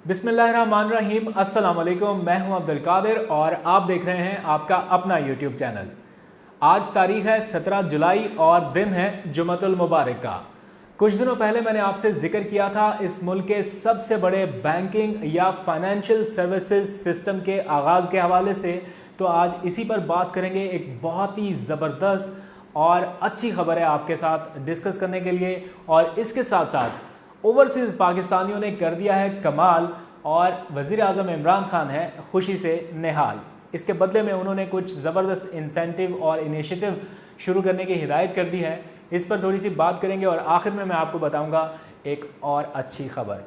बिस्मिल्लाहिर्रहमानिर्रहीम। अस्सलाम वालेकुम। मैं हूं अब्दुल कादिर और आप देख रहे हैं आपका अपना यूट्यूब चैनल। आज तारीख है 17 जुलाई और दिन है जुमतुल मुबारक का। कुछ दिनों पहले मैंने आपसे जिक्र किया था इस मुल्क के सबसे बड़े बैंकिंग या फाइनेंशियल सर्विसेज सिस्टम के आगाज़ के हवाले से, तो आज इसी पर बात करेंगे। एक बहुत ही ज़बरदस्त और अच्छी खबर है आपके साथ डिस्कस करने के लिए, और इसके साथ साथ ओवरसीज़ पाकिस्तानियों ने कर दिया है कमाल और वज़ीर आज़म इमरान खान है खुशी से निहाल। इसके बदले में उन्होंने कुछ ज़बरदस्त इंसेंटिव और इनिशिएटिव शुरू करने की हिदायत कर दी है। इस पर थोड़ी सी बात करेंगे और आखिर में मैं आपको बताऊंगा एक और अच्छी खबर,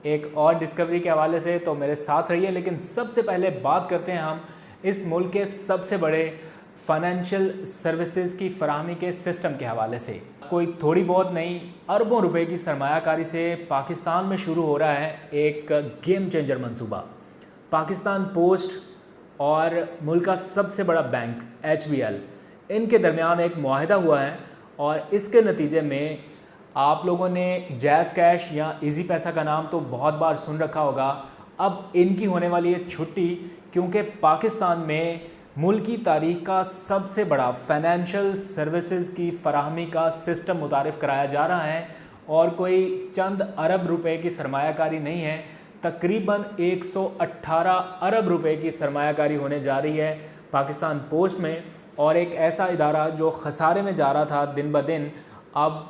एक और डिस्कवरी के हवाले से। तो मेरे साथ रहिए, लेकिन सबसे पहले बात करते हैं हम इस मुल्क के सबसे बड़े फाइनेंशियल सर्विसेज की फराहमी के सिस्टम के हवाले से। कोई थोड़ी बहुत नहीं, अरबों रुपए की सरमायाकारी से पाकिस्तान में शुरू हो रहा है एक गेम चेंजर मंसूबा। पाकिस्तान पोस्ट और मुल्क का सबसे बड़ा बैंक HBL, इनके दरमियान एक मुआहिदा हुआ है और इसके नतीजे में आप लोगों ने जैज़ कैश या इजी पैसा का नाम तो बहुत बार सुन रखा होगा। अब इनकी होने वाली है छुट्टी, क्योंकि पाकिस्तान में मुल्क की तारीख का सबसे बड़ा फाइनेंशियल सर्विसेज की फराहमी का सिस्टम मुतारिफ़ कराया जा रहा है। और कोई चंद अरब रुपए की सरमायाकारी नहीं है, तकरीबन 118 अरब रुपए की सरमायाकारी होने जा रही है पाकिस्तान पोस्ट में। और एक ऐसा इदारा जो खसारे में जा रहा था दिन ब दिन, अब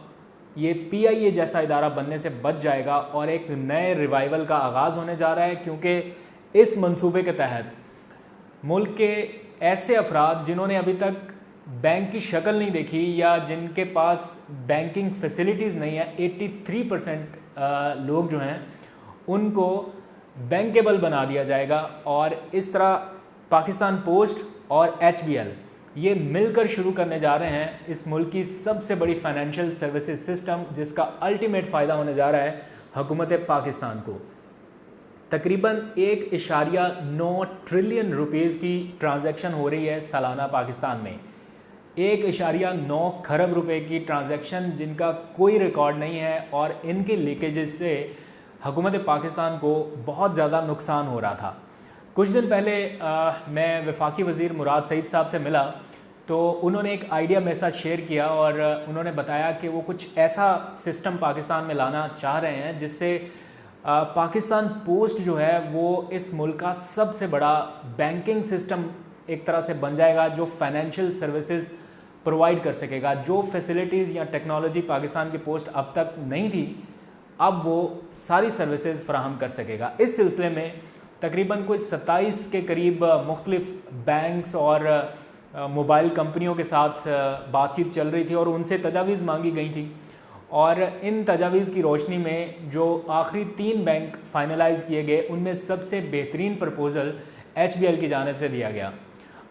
ये PIA जैसा इदारा बनने से बच जाएगा और एक नए रिवाइवल का आगाज़ होने जा रहा है। क्योंकि इस मंसूबे के तहत मुल्क के ऐसे अफराद जिन्होंने अभी तक बैंक की शक्ल नहीं देखी या जिनके पास बैंकिंग फैसिलिटीज़ नहीं है, 83% लोग जो हैं उनको बैंकेबल बना दिया जाएगा। और इस तरह पाकिस्तान पोस्ट और HBL ये मिलकर शुरू करने जा रहे हैं इस मुल्क की सबसे बड़ी फाइनेंशियल सर्विसेज सिस्टम, जिसका अल्टीमेट फ़ायदा होने जा रहा है हुकूमत पाकिस्तान को। तकरीबन 1.9 ट्रिलियन रुपीज़ की ट्रांजैक्शन हो रही है सालाना पाकिस्तान में। 1.9 खरब रुपए की ट्रांजैक्शन जिनका कोई रिकॉर्ड नहीं है, और इनके लीकेजेस से हुकूमत पाकिस्तान को बहुत ज़्यादा नुकसान हो रहा था। कुछ दिन पहले मैं वफाकी वज़ीर मुराद सईद साहब से मिला, तो उन्होंने एक आइडिया मेरे साथ शेयर किया और उन्होंने बताया कि वो कुछ ऐसा सिस्टम पाकिस्तान में लाना चाह रहे हैं जिससे पाकिस्तान पोस्ट जो है वो इस मुल्क का सबसे बड़ा बैंकिंग सिस्टम एक तरह से बन जाएगा, जो फाइनेंशियल सर्विसेज प्रोवाइड कर सकेगा। जो फैसिलिटीज़ या टेक्नोलॉजी पाकिस्तान की पोस्ट अब तक नहीं थी, अब वो सारी सर्विसेज फराहम कर सकेगा। इस सिलसिले में तकरीबन कोई 27 के करीब मुख्तलिफ बैंक्स और मोबाइल कंपनियों के साथ बातचीत चल रही थी और उनसे तजावीज़ मांगी गई थी। और इन तजावीज़ की रोशनी में जो आखिरी 3 बैंक फाइनलाइज़ किए गए, उनमें सबसे बेहतरीन प्रपोज़ल HBL की जानिब से दिया गया।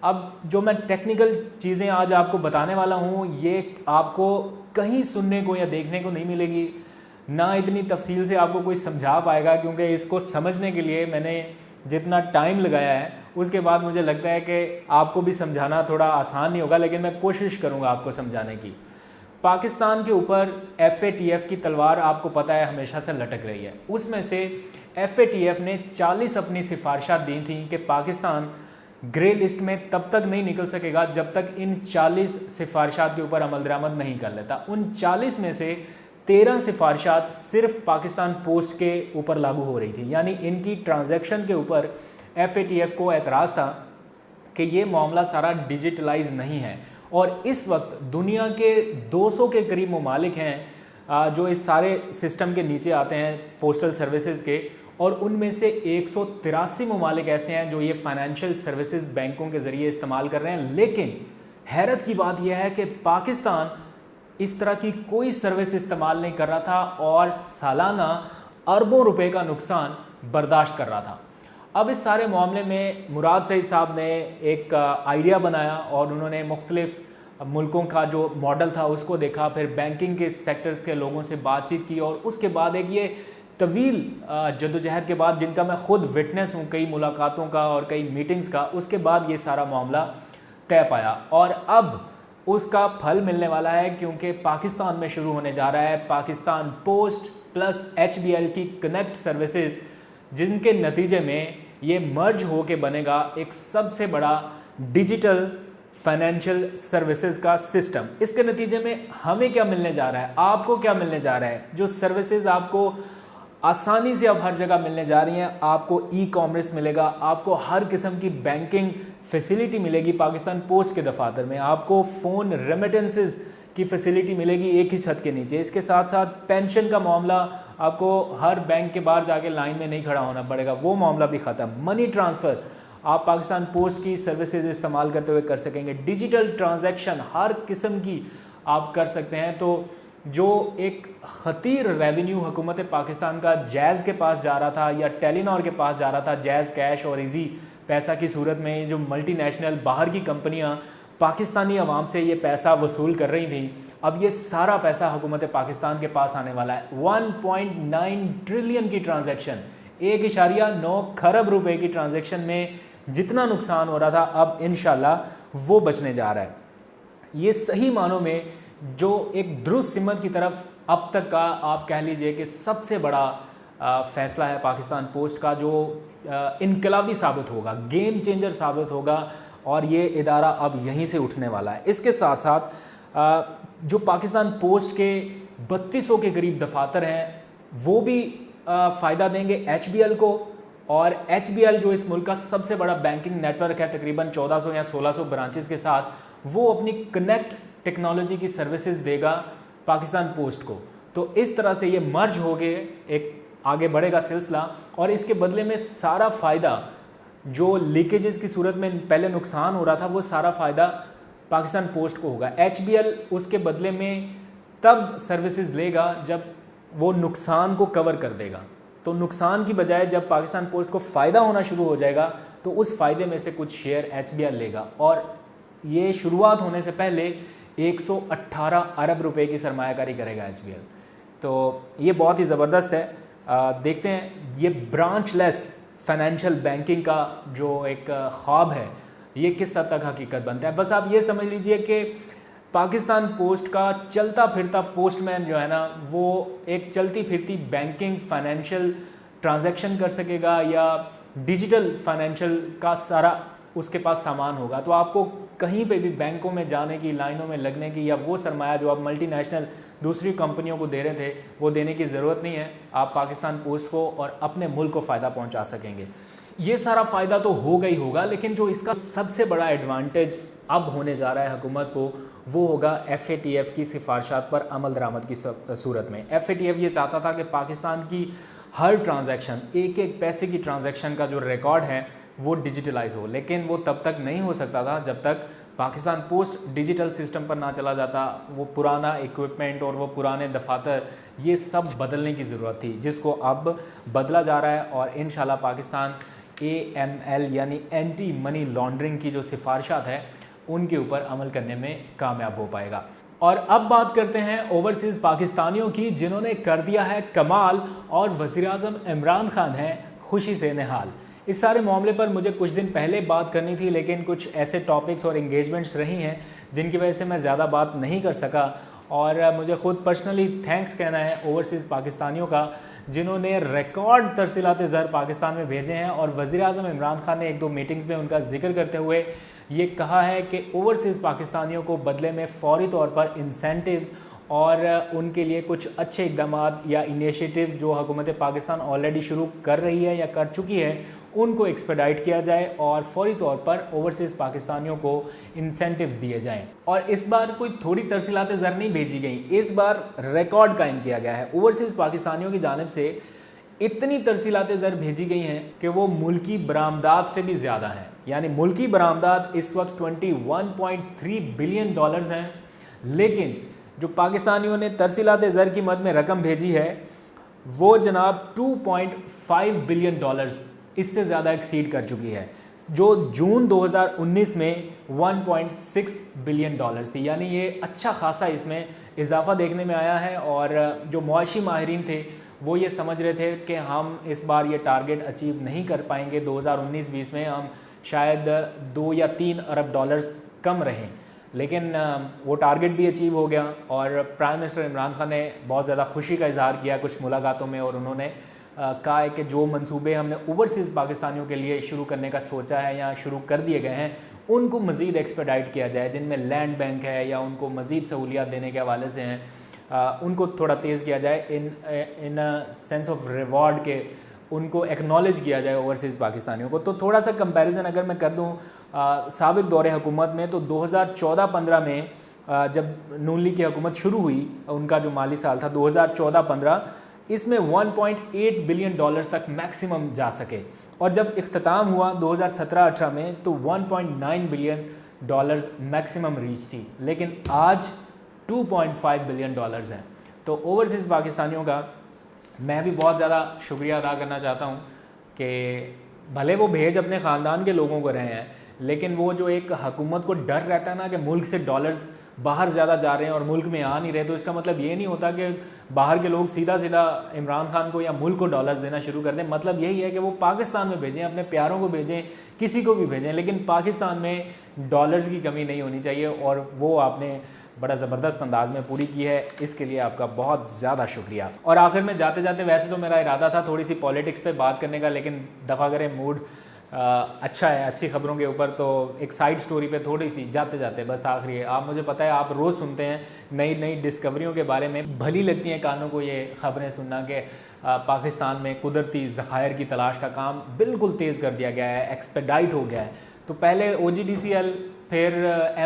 अब जो मैं टेक्निकल चीज़ें आज आपको बताने वाला हूँ, ये आपको कहीं सुनने को या देखने को नहीं मिलेगी, ना इतनी तफसील से आपको कोई समझा पाएगा, क्योंकि इसको समझने के लिए मैंने जितना टाइम लगाया है उसके बाद मुझे लगता है कि आपको भी समझाना थोड़ा आसान नहीं होगा, लेकिन मैं कोशिश करूँगा आपको समझाने की। पाकिस्तान के ऊपर FATF की तलवार आपको पता है हमेशा से लटक रही है। उसमें से FATF ने 40 अपनी सिफारिशात दी थी कि पाकिस्तान ग्रे लिस्ट में तब तक नहीं निकल सकेगा जब तक इन 40 सिफारिशात के ऊपर अमल दरामद नहीं कर लेता। उन 40 में से 13 सिफारिशात सिर्फ पाकिस्तान पोस्ट के ऊपर लागू हो रही थी, यानी इनकी ट्रांजैक्शन के ऊपर FATF को एतराज़ था कि ये मामला सारा डिजिटलाइज नहीं है। और इस वक्त दुनिया के 200 के करीब ममालिक हैं जो इस सारे सिस्टम के नीचे आते हैं पोस्टल सर्विसेज के, और उनमें से 183 ममालिक ऐसे हैं जो ये फाइनेंशियल सर्विसेज बैंकों के ज़रिए इस्तेमाल कर रहे हैं। लेकिन हैरत की बात यह है कि पाकिस्तान इस तरह की कोई सर्विस इस्तेमाल नहीं कर रहा था और सालाना अरबों रुपए का नुकसान बर्दाश्त कर रहा था। अब इस सारे मामले में मुराद सईद साहब ने एक आइडिया बनाया और उन्होंने मुख्तलिफ मुल्कों का जो मॉडल था उसको देखा, फिर बैंकिंग के सेक्टर्स के लोगों से बातचीत की, और उसके बाद एक ये तवील जद्दोजहद के बाद, जिनका मैं ख़ुद विटनेस हूँ, कई मुलाकातों का और कई मीटिंग्स का, उसके बाद ये सारा मामला तय पाया। और अब उसका फल मिलने वाला है, क्योंकि पाकिस्तान में शुरू होने जा रहा है पाकिस्तान पोस्ट प्लस HBL की कनेक्ट सर्विसेज, जिनके नतीजे में ये मर्ज होके बनेगा एक सबसे बड़ा डिजिटल फाइनेंशियल सर्विसेज का सिस्टम। इसके नतीजे में हमें क्या मिलने जा रहा है, आपको क्या मिलने जा रहा है? जो सर्विसेज आपको आसानी से अब हर जगह मिलने जा रही हैं, आपको ई कॉमर्स मिलेगा, आपको हर किस्म की बैंकिंग फैसिलिटी मिलेगी पाकिस्तान पोस्ट के दफातर में, आपको फ़ोन रेमिटेंसेस की फैसिलिटी मिलेगी एक ही छत के नीचे। इसके साथ साथ पेंशन का मामला, आपको हर बैंक के बाहर जाके लाइन में नहीं खड़ा होना पड़ेगा, वो मामला भी ख़त्म। मनी ट्रांसफ़र आप पाकिस्तान पोस्ट की सर्विसेज इस्तेमाल करते हुए कर सकेंगे। डिजिटल ट्रांजैक्शन हर किस्म की आप कर सकते हैं। तो जो एक ख़तीर रेवेन्यू हुकूमत पाकिस्तान का जैज़ के पास जा रहा था या टेलीनॉर के पास जा रहा था, जैज़ कैश और इजी पैसा की सूरत में, जो मल्टीनेशनल बाहर की कंपनियां पाकिस्तानी अवाम से ये पैसा वसूल कर रही थी, अब ये सारा पैसा हुकूमत पाकिस्तान के पास आने वाला है। 1.9 ट्रिलियन की ट्रांजैक्शन, 1.9 खरब रुपए की ट्रांजैक्शन में जितना नुकसान हो रहा था, अब इंशाल्लाह वो बचने जा रहा है। ये सही मानों में जो एक दुरुस्त सिमत की तरफ अब तक का आप कह लीजिए कि सबसे बड़ा फ़ैसला है पाकिस्तान पोस्ट का, जो इनकलाबी साबित होगा, गेम चेंजर साबित होगा, और ये इदारा अब यहीं से उठने वाला है। इसके साथ साथ जो पाकिस्तान पोस्ट के 3200 के करीब दफातर हैं, वो भी फ़ायदा देंगे HBL को। और HBL जो इस मुल्क का सबसे बड़ा बैंकिंग नेटवर्क है, तकरीबन 1400 या 1600 ब्रांचेस के साथ, वो अपनी कनेक्ट टेक्नोलॉजी की सर्विसेज देगा पाकिस्तान पोस्ट को। तो इस तरह से ये मर्ज हो गए, एक आगे बढ़ेगा सिलसिला, और इसके बदले में सारा फ़ायदा जो लीकेजेस की सूरत में पहले नुकसान हो रहा था, वो सारा फ़ायदा पाकिस्तान पोस्ट को होगा। HBL उसके बदले में तब सर्विसेज लेगा जब वो नुकसान को कवर कर देगा। तो नुकसान की बजाय जब पाकिस्तान पोस्ट को फ़ायदा होना शुरू हो जाएगा, तो उस फ़ायदे में से कुछ शेयर HBL लेगा। और ये शुरुआत होने से पहले 118 अरब रुपए की सरमायाकारी करेगा HBL। तो ये बहुत ही ज़बरदस्त है। देखते हैं ये ब्रांचलेस फाइनेंशियल बैंकिंग का जो एक ख्वाब है, ये किस हद तक हकीकत बनता है। बस आप ये समझ लीजिए कि पाकिस्तान पोस्ट का चलता फिरता पोस्टमैन जो है ना, वो एक चलती फिरती बैंकिंग फाइनेंशियल ट्रांजैक्शन कर सकेगा, या डिजिटल फाइनेंशियल का सारा उसके पास सामान होगा। तो आपको कहीं पे भी बैंकों में जाने की, लाइनों में लगने की, या वो सरमाया जो आप मल्टीनेशनल दूसरी कंपनियों को दे रहे थे, वो देने की ज़रूरत नहीं है। आप पाकिस्तान पोस्ट को और अपने मुल्क को फ़ायदा पहुंचा सकेंगे। ये सारा फ़ायदा तो होगा ही होगा, लेकिन जो इसका सबसे बड़ा एडवांटेज अब होने जा रहा है हुकूमत को, वो होगा FATF की सिफारिशात पर अमल दरामद की सूरत में। FATF ये चाहता था कि पाकिस्तान की हर ट्रांजैक्शन, एक एक पैसे की ट्रांजैक्शन का जो रिकॉर्ड है वो डिजिटलाइज हो, लेकिन वो तब तक नहीं हो सकता था जब तक पाकिस्तान पोस्ट डिजिटल सिस्टम पर ना चला जाता। वो पुराना इक्विपमेंट और वो पुराने दफातर, ये सब बदलने की ज़रूरत थी, जिसको अब बदला जा रहा है। और इंशाल्लाह पाकिस्तान AML यानी एंटी मनी लॉन्ड्रिंग की जो सिफारिशात है, उनके ऊपर अमल करने में कामयाब हो पाएगा। और अब बात करते हैं ओवरसीज़ पाकिस्तानियों की, जिन्होंने कर दिया है कमाल, और वज़ीर-ए-आज़म इमरान खान हैं खुशी से निहाल। इस सारे मामले पर मुझे कुछ दिन पहले बात करनी थी, लेकिन कुछ ऐसे टॉपिक्स और एंगेजमेंट्स रही हैं जिनकी वजह से मैं ज़्यादा बात नहीं कर सका। और मुझे ख़ुद पर्सनली थैंक्स कहना है ओवरसीज़ पाकिस्तानियों का, जिन्होंने रिकॉर्ड तरसीलात ज़र पाकिस्तान में भेजे हैं। और वज़ीर-ए-आज़म इमरान खान ने 1-2 मीटिंग्स में उनका जिक्र करते हुए ये कहा है कि ओवरसीज़ पाकिस्तानियों को बदले में फ़ौरी तौर पर इंसेंटिव्स और उनके लिए कुछ अच्छे इकदाम या इनिशिएटिव जो हुकूमत पाकिस्तान ऑलरेडी शुरू कर रही है या कर चुकी है, उनको एक्सपेडाइट किया जाए और फौरी तौर पर ओवरसीज़ पाकिस्तानियों को इंसेंटिव्स दिए जाएं। और इस बार कोई थोड़ी तरसीलात ज़र नहीं भेजी गई, इस बार रिकॉर्ड कायम किया गया है। ओवरसीज़ पाकिस्तानियों की जानिब से इतनी तरसीलात ज़र भेजी गई हैं कि वो मुल्की बरामदात से भी ज़्यादा हैं। यानी मुल्की बरामदात इस वक्त $21.3 बिलियन हैं, लेकिन जो पाकिस्तानियों ने तरसीलात ज़र की मद में रकम भेजी है, वो जनाब $2.5 बिलियन इससे ज़्यादा एक्सीड कर चुकी है, जो जून 2019 में $1.6 बिलियन थी। यानी ये अच्छा खासा इसमें इजाफा देखने में आया है। और जो मुआशी माहिरीन थे वो ये समझ रहे थे कि हम इस बार ये टारगेट अचीव नहीं कर पाएंगे, 2019-20 में हम शायद 2 या 3 अरब डॉलर्स कम रहें, लेकिन वो टारगेट भी अचीव हो गया। और प्राइम मिनिस्टर इमरान खान ने बहुत ज़्यादा खुशी का इजहार किया कुछ मुलाकातों में, और उन्होंने कहा है कि जो मंसूबे हमने ओवरसीज़ पाकिस्तानियों के लिए शुरू करने का सोचा है या शुरू कर दिए गए हैं उनको मज़ीद एक्सपेडाइट किया जाए, जिनमें लैंड बैंक है या उनको मज़ीद सहूलियात देने के हवाले से हैं, उनको थोड़ा तेज़ किया जाए इन सेंस ऑफ रिवॉर्ड के, उनको एक्नॉलेज किया जाए ओवरसीज़ पाकिस्तानियों को। तो थोड़ा सा कंपैरिजन अगर मैं कर दूं साबिक़ दौरे हुकूमत में, तो 2014-15 में जब नून लीग की हुकूमत शुरू हुई, उनका जो माली साल था 2014-15, इसमें 1.8 बिलियन डॉलर्स तक मैक्सिमम जा सके, और जब इख्तिताम हुआ 2017-18 में तो 1.9 बिलियन डॉलर्स मैक्सिमम रीच थी, लेकिन आज 2.5 बिलियन डॉलर्स हैं। तो ओवरसीज़ पाकिस्तानियों का मैं भी बहुत ज़्यादा शुक्रिया अदा करना चाहता हूँ कि भले वो भेज अपने ख़ानदान के लोगों को रहे हैं, लेकिन वो जो एक हुकूमत को डर रहता है ना कि मुल्क से डॉलर्स बाहर ज़्यादा जा रहे हैं और मुल्क में आ नहीं रहे, तो इसका मतलब ये नहीं होता कि बाहर के लोग सीधा सीधा इमरान खान को या मुल्क को डॉलर्स देना शुरू कर दें। मतलब यही है कि वो पाकिस्तान में भेजें, अपने प्यारों को भेजें, किसी को भी भेजें, लेकिन पाकिस्तान में डॉलर्स की कमी नहीं होनी चाहिए, और वो आपने बड़ा ज़बरदस्त अंदाज में पूरी की है, इसके लिए आपका बहुत ज़्यादा शुक्रिया। और आखिर में जाते जाते, वैसे तो मेरा इरादा था थोड़ी सी पॉलिटिक्स पे बात करने का, लेकिन दफ़ा करें मूड अच्छा है अच्छी खबरों के ऊपर, तो एक साइड स्टोरी पे थोड़ी सी जाते जाते बस आखिरी है। आप, मुझे पता है आप रोज़ सुनते हैं नई नई डिस्कवरियों के बारे में, भली लगती हैं कानों को ये खबरें सुनना कि पाकिस्तान में कुदरती ज़खायर की तलाश का काम बिल्कुल तेज़ कर दिया गया है, एक्सपेडाइट हो गया है। तो पहले OGDCL, फिर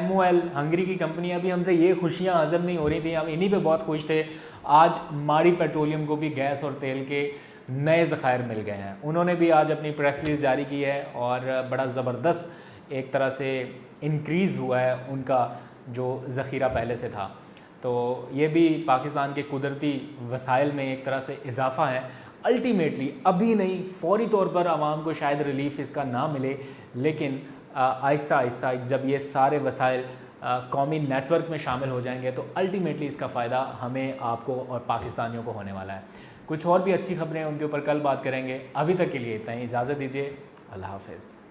MOL, हंगरी की कंपनी, अभी हमसे ये खुशियाँ हज़म नहीं हो रही थी, हम इन्हीं पे बहुत खुश थे। आज माड़ी पेट्रोलियम को भी गैस और तेल के नए ज़खायर मिल गए हैं, उन्होंने भी आज अपनी प्रेस रिलीज़ जारी की है, और बड़ा ज़बरदस्त एक तरह से इंक्रीज़ हुआ है उनका जो ज़ख़ीरा पहले से था। तो ये भी पाकिस्तान के कुदरती वसाइल में एक तरह से इजाफ़ा है। अल्टीमेटली अभी नहीं, फ़ौरी तौर पर आवाम को शायद रिलीफ़ इसका ना मिले, लेकिन आहिस्ता आहिस्ता जब ये सारे वसाइल कौमी नेटवर्क में शामिल हो जाएंगे तो अल्टीमेटली इसका फ़ायदा हमें, आपको और पाकिस्तानियों को होने वाला है। कुछ और भी अच्छी खबरें उनके ऊपर कल बात करेंगे। अभी तक के लिए इतना ही, इजाज़त दीजिए, अल्लाह हाफ़िज़।